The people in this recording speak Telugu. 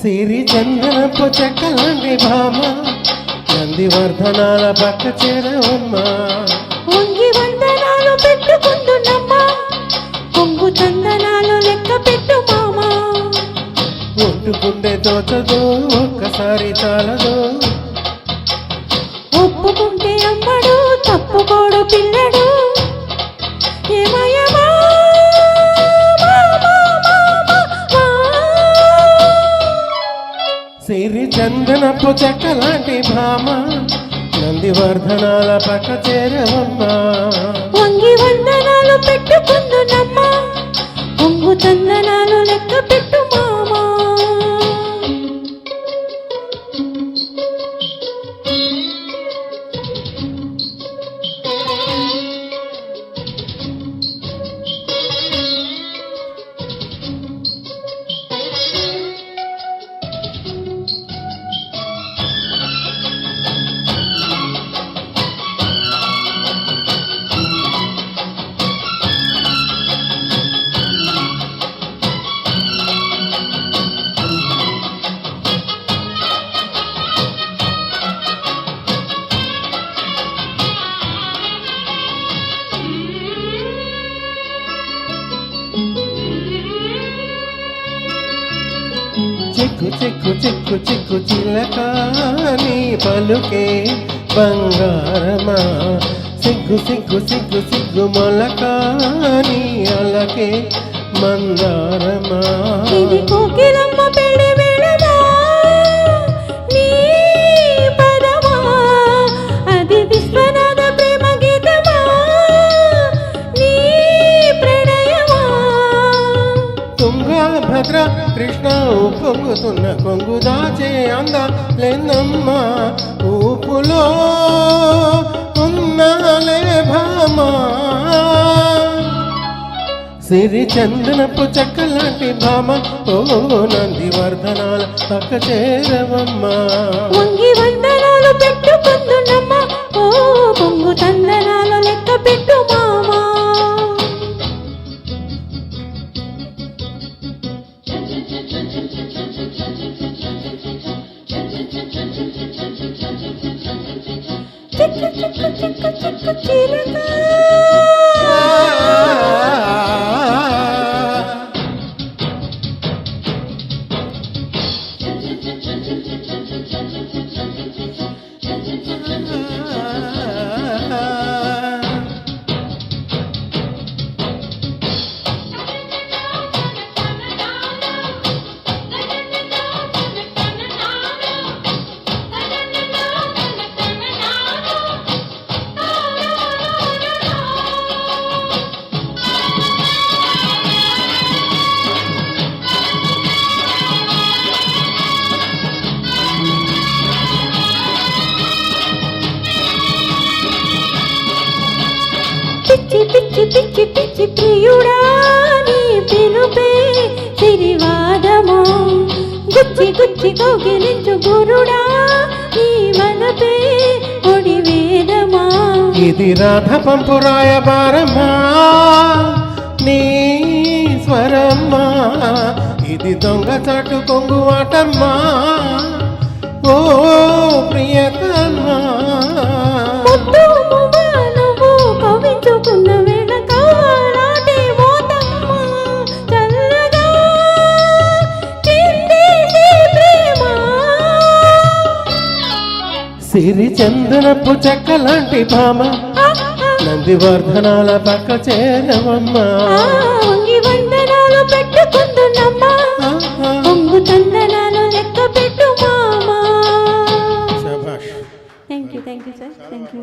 సిరి చందనపు చెక్కలాంటి భామ నందివర్ధనాల పక్క చేరవమ్మా. వంగి వందనాలు పెట్టుకుందునమ్మా, కొంగు చందనాలు లెక్క పెట్టు మామా. ఒట్టుకుంటే తోచదు ఒక్కసారి చాలదు, ఒప్పుకుంటే అమ్మడు తప్పుకోడు పిల్లడు. ఏమయ్యమా సిరి చందనపు చెక్కలాంటి భామ నందివర్ధనాల పక్క చేరవమ్మా. వంగి వందనాలు పెట్టుకుందునమ్మా, కొంగు చందనాలు లెక్క పెట్టు మామా. చిక్కు చిక్కు చిక్కు చిక్కు చిలక నీ పలుకే బంగారమా. సిగ్గు సిగ్గు సిగ్గు సిగ్గు మొలక నీ అలకే మందారమా. ఇది కోకిలమ్మ పెళ్లి వేళమా, నీ పదమా, అది విశ్వనాథ ప్రేమ గీతమా, నీ ప్రణయమా. తుంగా భద్ర కృష్ణ పొంగుతున్న కొంగు దాచే అందాలేనమ్మా. ఊపులో ఉన్నాలే భామా. సిరి చందనపు చెక్కలాంటి భామ ఓ నందివర్ధనాల పక్క చేరవమ్మా. వంగి వందనాలు పెట్టుకుందునమ్మా, ఓ కొంగు చందనాలు లెక్క పెట్టు మామా. చిక్కు చిక్కు చిక్కు చిక్కు చిలక. పిచ్చి పిచ్చి పిచ్చి పిచ్చి ప్రియుడా, నీ పిలుపే సిరివాదమా. గుచ్చి గుచ్చి కౌగిలించు గురుడా, నీ వలపే ఒడి వేదమా. ఇది రాధ పంపు రాయబారమ్మా నీ స్వరమ్మా. ఇది దొంగ చాటు కొంగు ఆటమ్మా ఓ ప్రియతమా. ముద్దు మువ్వ నువ్వు కవించుకున్న వేళ కావాలాటే మోతమ్మ. చల్లగా చిందేసే ప్రేమ. సిరి చందనపు చెక్కలాంటి భామ నందివర్ధనాల పక్క చేరవమ్మా. వంగి వందనాలు పెట్టుకుందునమ్మా, కొంగు చందనాలు లెక్క పెట్టు మామా. శభాష్. Thank you sir, thank you.